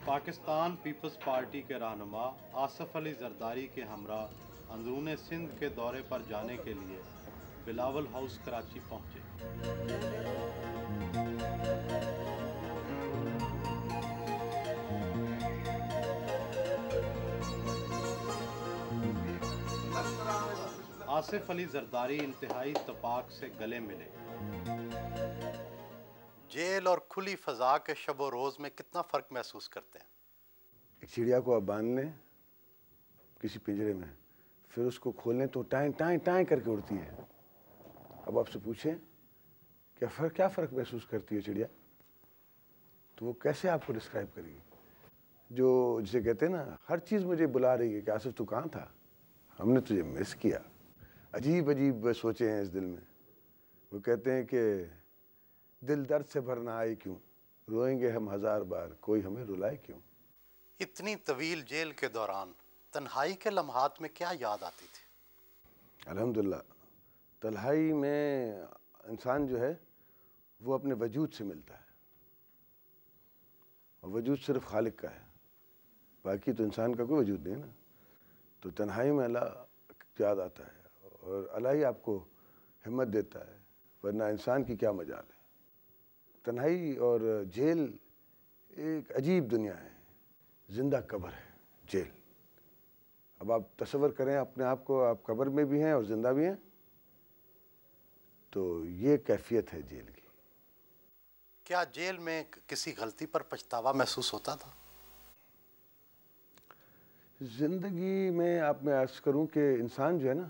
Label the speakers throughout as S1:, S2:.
S1: Pakistan Peoples party کے رہنما آصف علی زرداری کے ہمراہ اندرون سندھ کے دورے پر جانے کے لیے بلاول ہاؤس کراچی پہنچے۔ آصف علی زرداری انتہائی اتفاق سے گلے ملے۔ جیل اور کھلی فضا کے شب و روز میں کتنا فرق محسوس کرتے ہیں؟
S2: ایک چڑیا کو آپ باندھ لیں کسی پنجرے میں، پھر اس کو کھولیں تو ٹائیں ٹائیں ٹائیں کر کے اڑتی ہے۔ اب آپ سے پوچھیں کیا فرق محسوس کرتی ہے چڑیا، تو وہ کیسے آپ کو ڈسکرائب کرے گی؟ جو جسے کہتے ہیں نا ہر چیز مجھے بلا رہی ہے کہ آصف تو کہاں تھا، ہم نے تجھے مس کیا۔ عجیب عجیب سوچیں ہیں اس دل میں۔ وہ کہتے ہیں کہ دل درد سے بھرنا آئے کیوں، روئیں گے ہم ہزار بار، کوئی ہمیں رلائے کیوں۔
S1: اتنی طویل جیل کے دوران تنہائی کے لمحات میں کیا یاد آتی تھی؟
S2: الحمدللہ تنہائی میں انسان جو ہے وہ اپنے وجود سے ملتا ہے، اور وجود صرف خالق کا ہے، باقی تو انسان کا کوئی وجود نہیں نا۔ تو تنہائی میں اللہ یاد آتا ہے، اور اللہ ہی آپ کو ہمت دیتا ہے، ورنہ انسان کی کیا مجال ہے۔ تنہائی اور جیل ایک عجیب دنیا ہے، زندہ قبر ہے جیل۔ اب آپ تصور کریں اپنے آپ کو، آپ قبر میں بھی ہیں اور زندہ بھی ہیں، تو یہ کیفیت ہے جیل کی۔
S1: کیا جیل میں کسی غلطی پر پچھتاوا محسوس ہوتا تھا؟
S2: زندگی میں آپ میں عرض کروں کہ انسان جو ہے نا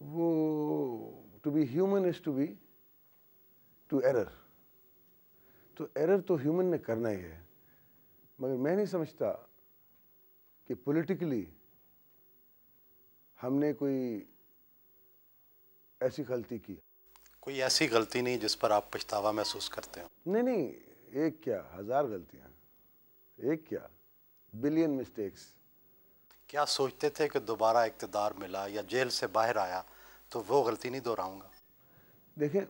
S2: وہ to be human is to be to error, تو ایرر تو ہیومن نے کرنا ہی ہے، مگر میں نہیں سمجھتا کہ پولیٹیکلی ہم نے کوئی ایسی غلطی کی۔
S1: کوئی ایسی غلطی نہیں جس پر آپ پچھتاوا محسوس کرتے ہو؟
S2: نہیں، ایک کیا ہزار غلطیاں، ایک کیا بلین مسٹیکس۔
S1: کیا سوچتے تھے کہ دوبارہ اقتدار ملا یا جیل سے باہر آیا تو وہ غلطی نہیں دہراؤں گا؟
S2: دیکھیں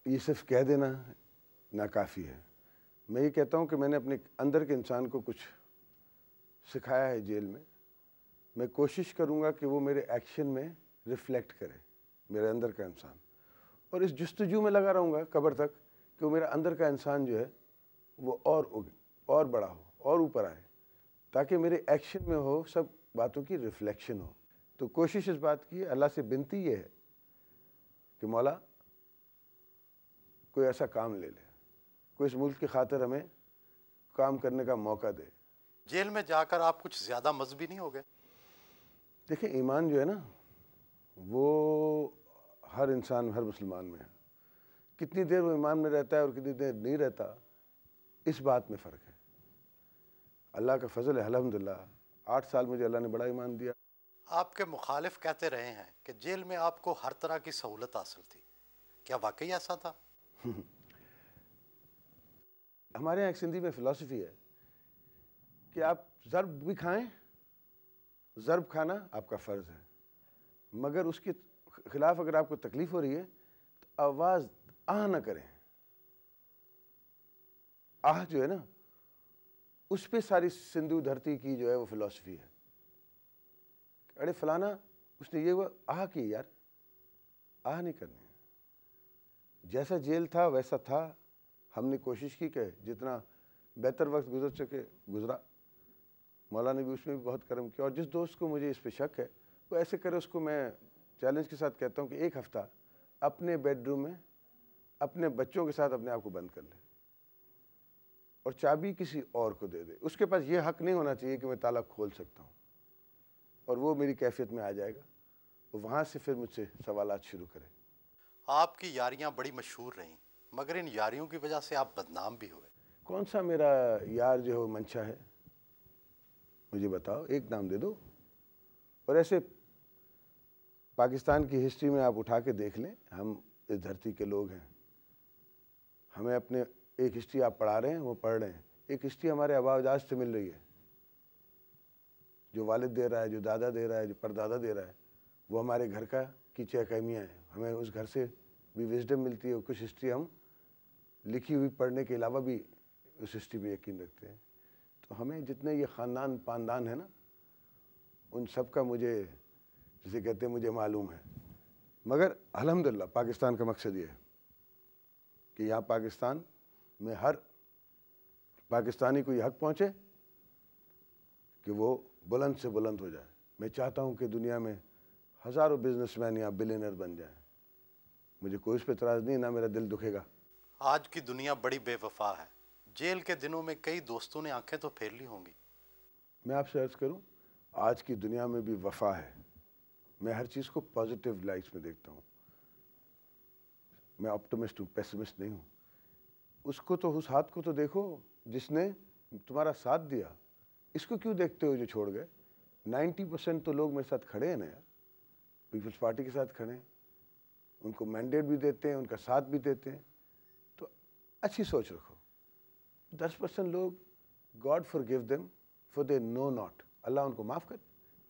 S2: یہ صرف کہہ دینا ناکافی ہے۔ میں یہ کہتا ہوں کہ میں نے اپنے اندر کے انسان کو کچھ سکھایا ہے جیل میں، میں کوشش کروں گا کہ وہ میرے ایکشن میں ریفلیکٹ کرے میرے اندر کا انسان، اور اس جستجو میں لگا رہوں گا قبر تک کہ وہ میرا اندر کا انسان جو ہے وہ اور بڑا ہو اور اوپر آئے، تاکہ میرے ایکشن میں ہو سب باتوں کی ریفلیکشن ہو۔ تو کوشش اس بات کی، اللہ سے بنتی یہ ہے کہ مولا کوئی ایسا کام لے لے، کوئی اس ملک کی خاطر ہمیں کام کرنے کا موقع دے۔
S1: جیل میں جا کر آپ کچھ زیادہ مذہبی نہیں ہو گئے؟
S2: دیکھیں ایمان جو ہے نا وہ ہر انسان ہر مسلمان میں ہے، کتنی دیر وہ ایمان میں رہتا ہے اور کتنی دیر نہیں رہتا، اس بات میں فرق ہے۔ اللہ کا فضل ہے الحمدللہ، 8 سال مجھے اللہ نے بڑا ایمان دیا۔
S1: آپ کے مخالف کہتے رہے ہیں کہ جیل میں آپ کو ہر طرح کی سہولت حاصل تھی، کیا واقعی ایسا تھا؟
S2: ہمارے یہاں ایک سندھی میں فلسفی ہے کہ آپ ضرب بھی کھائیں، ضرب کھانا آپ کا فرض ہے، مگر اس کے خلاف اگر آپ کو تکلیف ہو رہی ہے تو آواز نہ کریں۔ جو ہے نا اس پہ ساری سندھو دھرتی کی جو ہے وہ فلسفی ہے۔ ارے فلانا اس نے یہ ہوا کی، یار نہیں کرنی ہے۔ جیسا جیل تھا ویسا تھا، ہم نے کوشش کی کہ جتنا بہتر وقت گزر سکے گزرا، مولا نے بھی اس میں بھی بہت کرم کیا۔ اور جس دوست کو مجھے اس پہ شک ہے وہ ایسے کرے، اس کو میں چیلنج کے ساتھ کہتا ہوں کہ 1 ہفتہ اپنے بیڈ روم میں اپنے بچوں کے ساتھ اپنے آپ کو بند کر لے اور چابی کسی اور کو دے دے۔ اس کے پاس یہ حق نہیں ہونا چاہیے کہ میں تالا کھول سکتا ہوں، اور وہ میری کیفیت میں آ جائے گا، وہاں سے پھر مجھ سے سوالات شروع کرے۔
S1: آپ کی یاریاں بڑی مشہور رہیں، مگر ان یاریوں کی وجہ سے آپ بدنام بھی ہوئے۔
S2: کون سا میرا یار جو ہے وہ منشا ہے؟ مجھے بتاؤ، ایک نام دے دو۔ اور ایسے پاکستان کی ہسٹری میں آپ اٹھا کے دیکھ لیں، ہم اس دھرتی کے لوگ ہیں، ہمیں اپنے ایک ہسٹری آپ پڑھا رہے ہیں، وہ پڑھ رہے ہیں، ایک ہسٹری ہمارے آباء و اجداد سے مل رہی ہے، جو والد دے رہا ہے، جو دادا دے رہا ہے، جو پردادا دے رہا ہے، وہ ہمارے گھر کا کی چہکمیاں ہیں، ہمیں اس گھر سے بھی وزڈم ملتی ہے، اور کچھ ہسٹری ہم لکھی ہوئی پڑھنے کے علاوہ بھی اس ہسٹری پہ یقین رکھتے ہیں۔ تو ہمیں جتنے یہ خاندان پاندان ہے نا، ان سب کا مجھے جسے کہتے ہیں مجھے معلوم ہے، مگر الحمدللہ پاکستان کا مقصد یہ ہے کہ یہاں پاکستان میں ہر پاکستانی کو یہ حق پہنچے کہ وہ بلند سے بلند ہو جائے۔ میں چاہتا ہوں کہ دنیا میں ہزاروں بزنس مین یا بلینئر بن جائیں، مجھے کوئی اس پہ اعتراض نہیں، نہ میرا دل دکھے گا۔
S1: آج کی دنیا بڑی بے وفا ہے، جیل کے دنوں میں کئی دوستوں نے آنکھیں تو پھیر لی ہوں گی۔
S2: میں آپ سے عرض کروں، آج کی دنیا میں بھی وفا ہے، میں ہر چیز کو پازیٹیو لائٹس میں دیکھتا ہوں، میں آپٹمسٹ ہوں، پیسمسٹ نہیں ہوں۔ اس کو تو، اس ہاتھ کو تو دیکھو جس نے تمہارا ساتھ دیا، اس کو کیوں دیکھتے ہو جو چھوڑ گئے؟ 90% تو لوگ میرے ساتھ کھڑے ہیں نا یار، پیپلز پارٹی کے ساتھ کھڑے ہیں، ان کو مینڈیٹ بھی دیتے ہیں، ان کا ساتھ بھی دیتے ہیں، تو اچھی سوچ رکھو۔ 10% لوگ God forgive them for they know not، اللہ ان کو معاف کرے،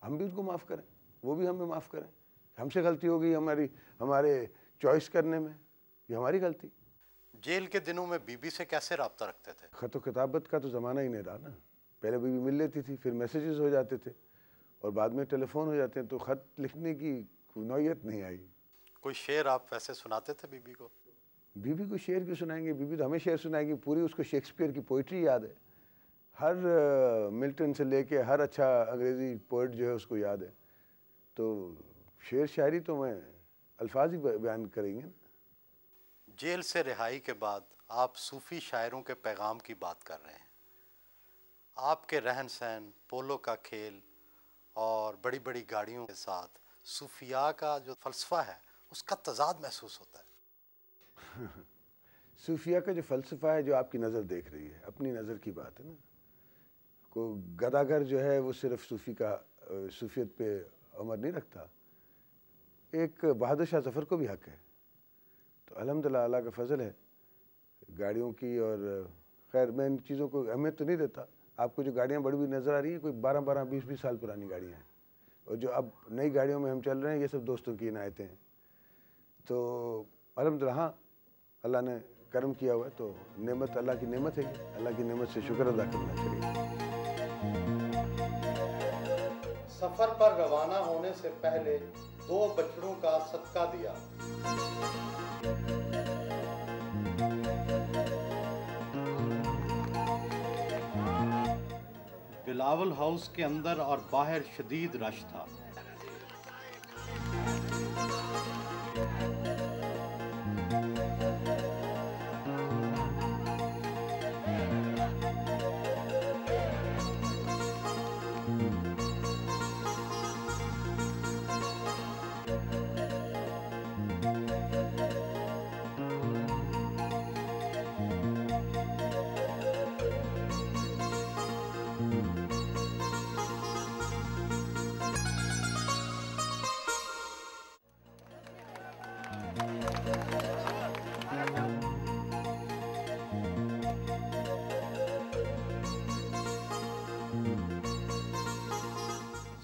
S2: ہم بھی ان کو معاف کریں، وہ بھی ہمیں معاف کریں، ہم سے غلطی ہو گئی ہمارے چوائس کرنے میں، یہ ہماری غلطی۔
S1: جیل کے دنوں میں بی بی سے کیسے رابطہ رکھتے تھے؟
S2: خط و کتابت کا تو زمانہ ہی نہیں رہا نا، پہلے بی بی مل لیتی تھی، پھر میسیجز ہو جاتے تھے، اور بعد میں ٹیلی فون ہو جاتے ہیں، تو خط لکھنے کی نوعیت نہیں آئی۔
S1: کوئی شعر آپ ویسے سناتے تھے بی بی کو؟
S2: بی بی کو شعر کیوں سنائیں گے؟ بی بی تو ہمیں شعر سنائے گی، پوری اس کو شیکسپیئر کی پوئٹری یاد ہے، ہر ملٹن سے لے کے ہر اچھا انگریزی پوئٹ جو ہے اس کو یاد ہے، تو شعر شاعری تو میں الفاظ ہی بیان کریں گے نا۔
S1: جیل سے رہائی کے بعد آپ صوفی شاعروں کے پیغام کی بات کر رہے ہیں، آپ کے رہن سہن، پولو کا کھیل اور بڑی بڑی گاڑیوں کے ساتھ صوفیاء کا جو فلسفہ ہے اس کا تضاد محسوس ہوتا ہے۔
S2: صوفیہ کا جو فلسفہ ہے، جو آپ کی نظر دیکھ رہی ہے، اپنی نظر کی بات ہے نا، کوئی گداگر جو ہے وہ صرف صوفیت پہ عمر نہیں رکھتا، ایک بہادر شاہ ظفر کو بھی حق ہے، تو الحمدللہ اللہ کا فضل ہے گاڑیوں کی، اور خیر میں ان چیزوں کو اہمیت تو نہیں دیتا۔ آپ کو جو گاڑیاں بڑی ہوئی نظر آ رہی ہیں، کوئی 12 20 سال پرانی گاڑیاں ہیں، اور جو اب نئی گاڑیوں میں ہم چل رہے ہیں یہ سب دوستوں کی عنایتیں ہیں، تو الحمدللہ ہاں اللہ نے کرم کیا ہوا ہے، تو نعمت اللہ کی نعمت ہے، یہ اللہ کی نعمت سے شکر ادا کرنا چاہیے۔
S1: سفر پر روانہ ہونے سے پہلے 2 بچڑوں کا صدقہ دیا۔ بلاول ہاؤس کے اندر اور باہر شدید رش تھا۔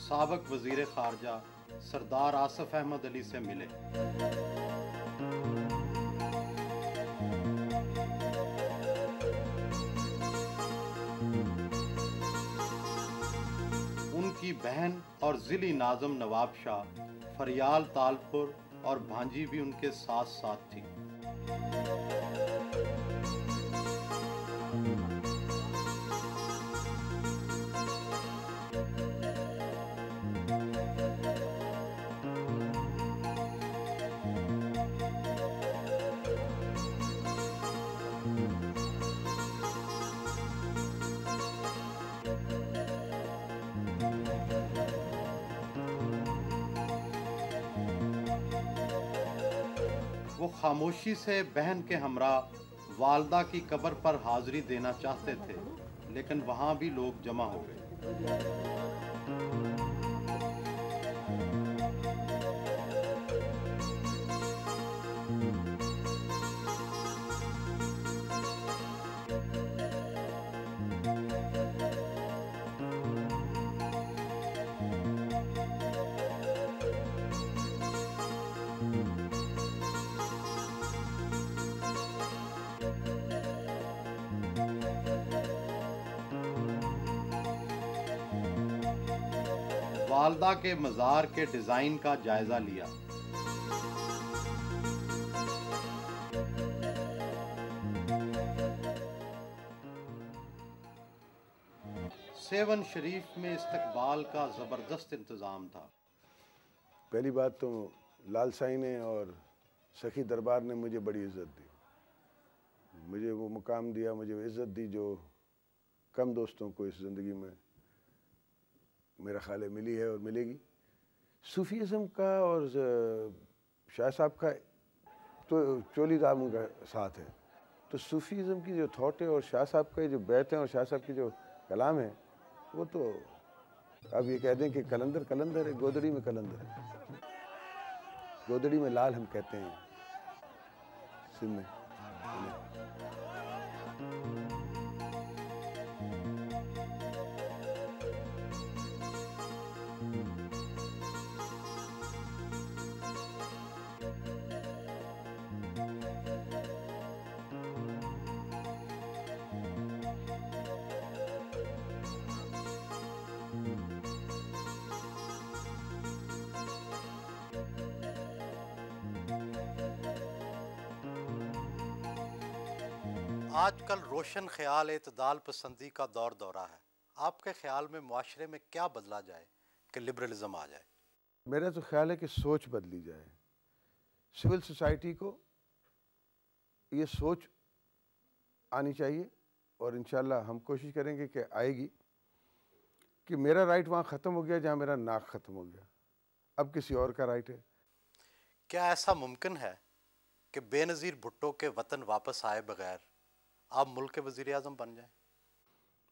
S1: سابق وزیر خارجہ سردار آصف احمد علی سے ملے۔ ان کی بہن اور ضلعی ناظم نواب شاہ فریال تالپور اور بھانجی بھی ان کے ساتھ ساتھ تھی۔ وہ خاموشی سے بہن کے ہمراہ والدہ کی قبر پر حاضری دینا چاہتے تھے، لیکن وہاں بھی لوگ جمع ہو گئے۔ والدہ کے مزار کے ڈیزائن کا جائزہ لیا۔ سیون شریف میں استقبال کا زبردست انتظام تھا۔
S2: پہلی بات تو لال سائی نے اور سخی دربار نے مجھے بڑی عزت دی، مجھے وہ مقام دیا، مجھے وہ عزت دی جو کم دوستوں کو اس زندگی میں میرا خیال ہے ملی ہے اور ملے گی۔ صوفیزم کا اور شاہ صاحب کا تو چولی داموں کا ساتھ ہے، تو صوفیزم کی جو تھاٹ ہے اور شاہ صاحب کے جو بیت ہیں اور شاہ صاحب کے جو کلام ہیں، وہ تو اب یہ کہہ دیں کہ کلندر کلندر ہے، گودڑی میں کلندر ہے، گودڑی میں لال ہم کہتے ہیں سندھ میں۔
S1: آج کل روشن خیال اعتدال پسندی کا دور دورہ ہے، آپ کے خیال میں معاشرے میں کیا بدلا جائے کہ لبرلزم آ جائے؟
S2: میرا تو خیال ہے کہ سوچ بدلی جائے، سول سوسائٹی کو یہ سوچ آنی چاہیے، اور انشاءاللہ ہم کوشش کریں گے کہ آئے گی، کہ میرا رائٹ وہاں ختم ہو گیا جہاں میرا ناک ختم ہو گیا، اب کسی اور کا رائٹ ہے۔
S1: کیا ایسا ممکن ہے کہ بے نظیر بھٹو کے وطن واپس آئے بغیر آپ ملک کے وزیر اعظم بن جائیں؟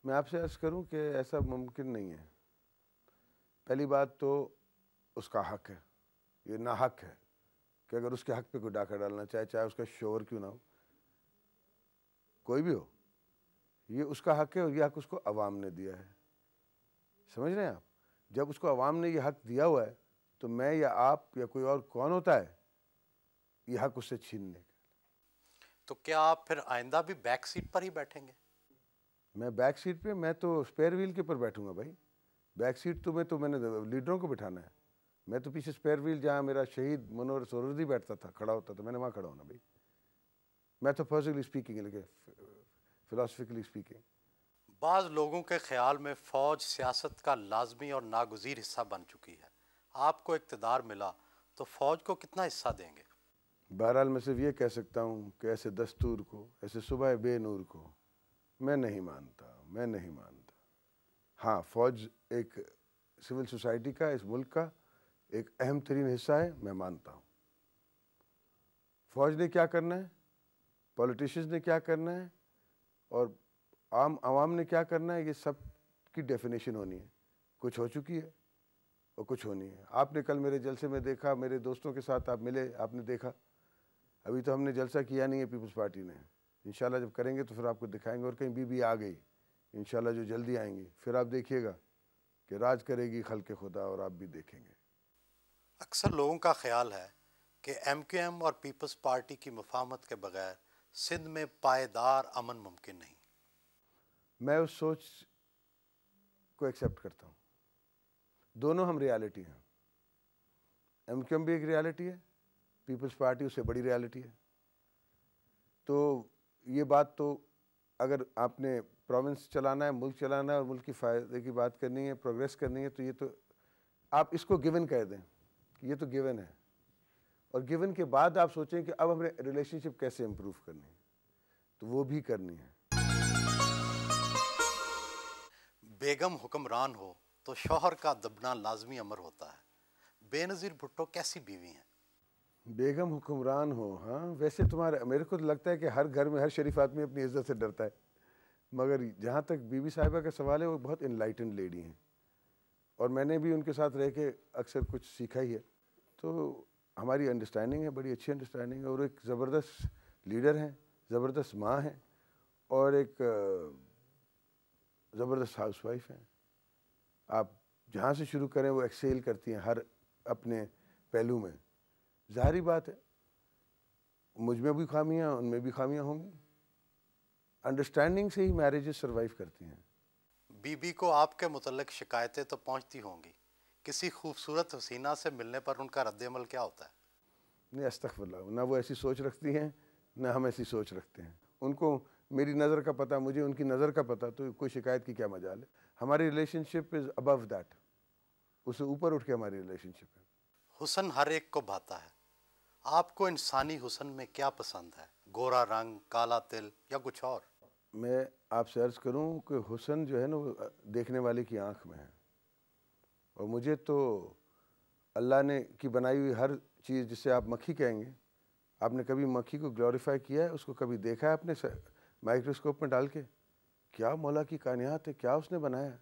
S2: میں آپ سے عرض کروں کہ ایسا ممکن نہیں ہے۔ پہلی بات تو اس کا حق ہے، یہ ناحق ہے کہ اگر اس کے حق پہ کوئی ڈاکہ ڈالنا چاہے اس کا شوہر کیوں نہ ہو، کوئی بھی ہو، یہ اس کا حق ہے، اور یہ حق اس کو عوام نے دیا ہے۔ سمجھ رہے ہیں آپ؟ جب اس کو عوام نے یہ حق دیا ہوا ہے تو میں یا آپ یا کوئی اور کون ہوتا ہے یہ حق اس سے چھیننے کا؟
S1: تو کیا آپ پھر آئندہ بھی بیک سیٹ پر ہی بیٹھیں گے؟
S2: میں بیک سیٹ پہ، میں تو اسپیئر ویل کے پر بیٹھوں گا بھائی۔ بیک سیٹ تو میں نے لیڈروں کو بٹھانا ہے، میں تو پیچھے اسپیئر ویل جہاں میرا شہید منور سہروردی بیٹھتا تھا، کھڑا ہوتا تھا، میں نے وہاں کھڑا ہونا بھائی۔ میتافزیکلی اسپیکنگ لیکن فلاسفیکلی اسپیکنگ۔
S1: بعض لوگوں کے خیال میں فوج سیاست کا لازمی اور ناگزیر حصہ بن چکی ہے، آپ کو اقتدار ملا تو فوج کو کتنا حصہ دیں گے؟
S2: بہرحال میں صرف یہ کہہ سکتا ہوں کہ ایسے دستور کو، ایسے صبح بے نور کو میں نہیں مانتا۔ ہاں، فوج ایک سول سوسائٹی کا، اس ملک کا ایک اہم ترین حصہ ہے، میں مانتا ہوں۔ فوج نے کیا کرنا ہے، پولیٹیشنز نے کیا کرنا ہے، اور عام عوام نے کیا کرنا ہے، یہ سب کی ڈیفینیشن ہونی ہے۔ کچھ ہو چکی ہے اور کچھ ہونی ہے۔ آپ نے کل میرے جلسے میں دیکھا، میرے دوستوں کے ساتھ آپ ملے، آپ نے دیکھا۔ ابھی تو ہم نے جلسہ کیا نہیں ہے پیپلز پارٹی نے، انشاءاللہ جب کریں گے تو پھر آپ کو دکھائیں گے، اور کہیں بی آ گئی انشاءاللہ جو جلدی آئیں گی، پھر آپ دیکھیے گا کہ راج کرے گی خلق خدا، اور آپ بھی دیکھیں گے۔
S1: اکثر لوگوں کا خیال ہے کہ ایم کیو ایم اور پیپلز پارٹی کی مفاہمت کے بغیر سندھ میں پائیدار امن ممکن نہیں۔
S2: میں اس سوچ کو ایکسیپٹ کرتا ہوں۔ دونوں ہم ریالٹی ہیں، ایم کیو ایم بھی ایک ریالٹی ہے، پیپلز پارٹی اس سے بڑی ریالٹی ہے۔ تو یہ بات تو اگر آپ نے پروونس چلانا ہے، ملک چلانا ہے، اور ملک کی فائدے کی بات کرنی ہے، پروگریس کرنی ہے، تو یہ تو آپ اس کو گیون کہہ دیں کہ یہ تو گیون ہے، اور گیون کے بعد آپ سوچیں کہ اب ہمیں ریلیشن شپ کیسے امپروو کرنی ہے، تو وہ بھی کرنی ہے۔
S1: بیگم حکمران ہو تو شوہر کا دبنا لازمی امر ہوتا ہے، بے نظیر بھٹو کیسی بیوی ہیں؟
S2: بیگم حکمران ہو، ہاں ویسے میرے کو لگتا ہے کہ ہر گھر میں ہر شریف آدمی اپنی عزت سے ڈرتا ہے، مگر جہاں تک بی بی صاحبہ کا سوال ہے، وہ بہت انلائٹنڈ لیڈی ہیں، اور میں نے بھی ان کے ساتھ رہ کے اکثر کچھ سیکھا ہی ہے، تو ہماری انڈرسٹینڈنگ ہے، بڑی اچھی انڈرسٹینڈنگ ہے، اور ایک زبردست لیڈر ہیں، زبردست ماں ہیں، اور ایک زبردست ہاؤس وائف ہیں۔ آپ جہاں سے شروع کریں وہ ایکسیل کرتی ہیں ہر اپنے پہلو میں۔ ظاہری بات ہے مجھ میں بھی خامیاں، ان میں بھی خامیاں ہوں گی، انڈرسٹینڈنگ سے ہی میرجز سروائیو کرتی ہیں۔
S1: بی بی کو آپ کے متعلق شکایتیں تو پہنچتی ہوں گی، کسی خوبصورت حسینہ سے ملنے پر ان کا رد عمل کیا ہوتا ہے؟
S2: نہیں استغفر اللہ، نہ وہ ایسی سوچ رکھتی ہیں نہ ہم ایسی سوچ رکھتے ہیں. ان کو میری نظر کا پتہ، مجھے ان کی نظر کا پتہ، تو کوئی شکایت کی کیا مجال ہے. ہماری relation ship is above that, اس سے اوپر اٹھ کے ہماری ریلیشن شپ ہے.
S1: حسن ہر ایک کو بھاتا ہے. آپ کو انسانی حسن میں کیا پسند ہے؟ گورا رنگ، کالا تل یا کچھ اور؟
S2: میں آپ سے عرض کروں کہ حسن جو ہے نا وہ دیکھنے والے کی آنکھ میں ہے، اور مجھے تو اللہ نے کی بنائی ہوئی ہر چیز، جسے آپ مکھی کہیں گے، آپ نے کبھی مکھی کو گلوریفائی کیا ہے؟ اس کو کبھی دیکھا ہے اپنے مائکروسکوپ میں ڈال کے؟ کیا مولا کی کائنات ہے، کیا اس نے بنایا ہے.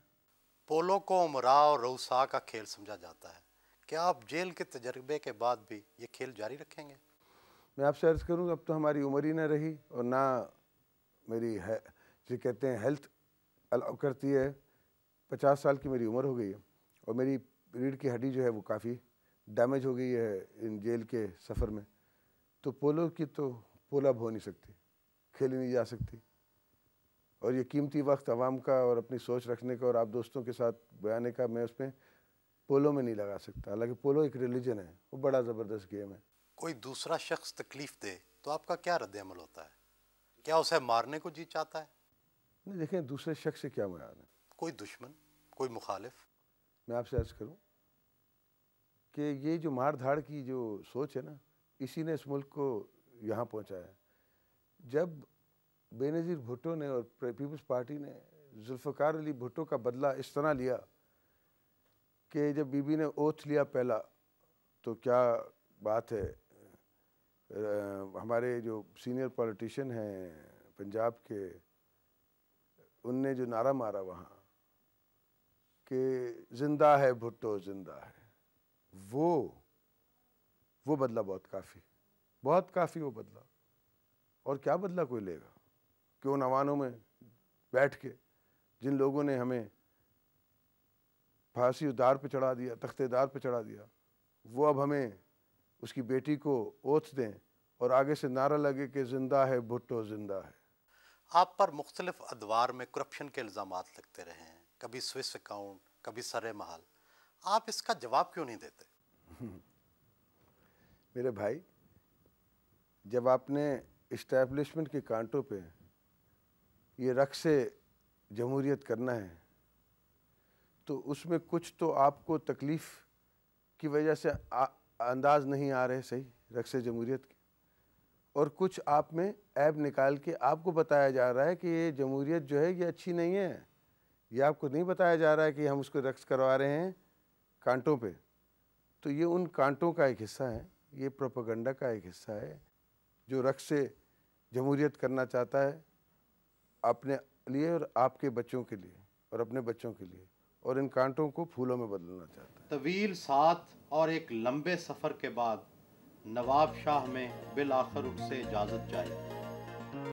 S1: پولو کو امراء اور رؤساء کا کھیل سمجھا جاتا ہے. کیا آپ جیل کے تجربے کے بعد بھی یہ کھیل جاری رکھیں گے؟
S2: میں آپ سے عرض کروں، اب تو ہماری عمر ہی نہ رہی، اور نہ میری جسے کہتے ہیں ہیلتھ الاؤ کرتی ہے. 50 سال کی میری عمر ہو گئی ہے، اور میری ریڑھ کی ہڈی جو ہے وہ کافی ڈیمیج ہو گئی ہے ان جیل کے سفر میں. تو پولو کی تو پول اب ہو نہیں سکتی، کھیلی نہیں جا سکتی. اور یہ قیمتی وقت عوام کا اور اپنی سوچ رکھنے کا اور آپ دوستوں کے ساتھ بیانے کا میں اس میں پولو میں نہیں لگا سکتا. حالانکہ پولو ایک ریلیجن ہے، وہ بڑا زبردست گیم ہے.
S1: کوئی دوسرا شخص تکلیف دے تو آپ کا کیا رد عمل ہوتا ہے؟ کیا اسے مارنے کو جی چاہتا ہے؟
S2: نہیں دیکھیں، دوسرے شخص سے کیا مراد ہے؟
S1: کوئی دشمن، کوئی مخالف؟
S2: میں آپ سے عرض کروں کہ یہ جو مار دھاڑ کی جو سوچ ہے نا، اسی نے اس ملک کو یہاں پہنچایا ہے. جب بے نظیر بھٹو نے اور پیپلز پارٹی نے ذوالفقار علی بھٹو کا بدلہ اس طرح لیا کہ جب بی بی نے اوتھ لیا پہلا، تو کیا بات ہے. ہمارے جو سینئر پولیٹیشین ہیں پنجاب کے، ان نے جو نعرہ مارا وہاں کہ زندہ ہے بھٹو زندہ ہے، وہ بدلہ بہت کافی وہ بدلہ. اور کیا بدلہ کوئی لے گا کہ ان اوانوں میں بیٹھ کے جن لوگوں نے ہمیں پھانسی دار پہ چڑھا دیا، تختے دار پہ چڑھا دیا، وہ اب ہمیں اس کی بیٹی کو اوتھ دیں اور آگے سے نعرہ لگے کہ زندہ ہے بھٹو زندہ ہے.
S1: آپ پر مختلف ادوار میں کرپشن کے الزامات لگتے رہے ہیں، کبھی سوئس اکاؤنٹ، کبھی سر محل. آپ اس کا جواب کیوں نہیں دیتے؟
S2: میرے بھائی، جب آپ نے اسٹیبلشمنٹ کے کانٹوں پہ یہ رقص جمہوریت کرنا ہے تو اس میں کچھ تو آپ کو تکلیف کی وجہ سے انداز نہیں آ رہے صحیح رقص جمہوریت کے، اور کچھ آپ میں عیب نکال کے آپ کو بتایا جا رہا ہے کہ یہ جمہوریت جو ہے یہ اچھی نہیں ہے. یہ آپ کو نہیں بتایا جا رہا ہے کہ ہم اس کو رقص کروا رہے ہیں کانٹوں پہ. تو یہ ان کانٹوں کا ایک حصہ ہے، یہ پروپیگنڈا کا ایک حصہ ہے جو رقص جمہوریت کرنا چاہتا ہے اپنے لیے اور آپ کے بچوں کے لیے اور اپنے بچوں کے لیے، اور ان کانٹوں کو پھولوں میں بدلنا چاہتا ہے.
S1: طویل ساتھ اور ایک لمبے سفر کے بعد نواب شاہ میں بالآخر اس سے اجازت چاہی.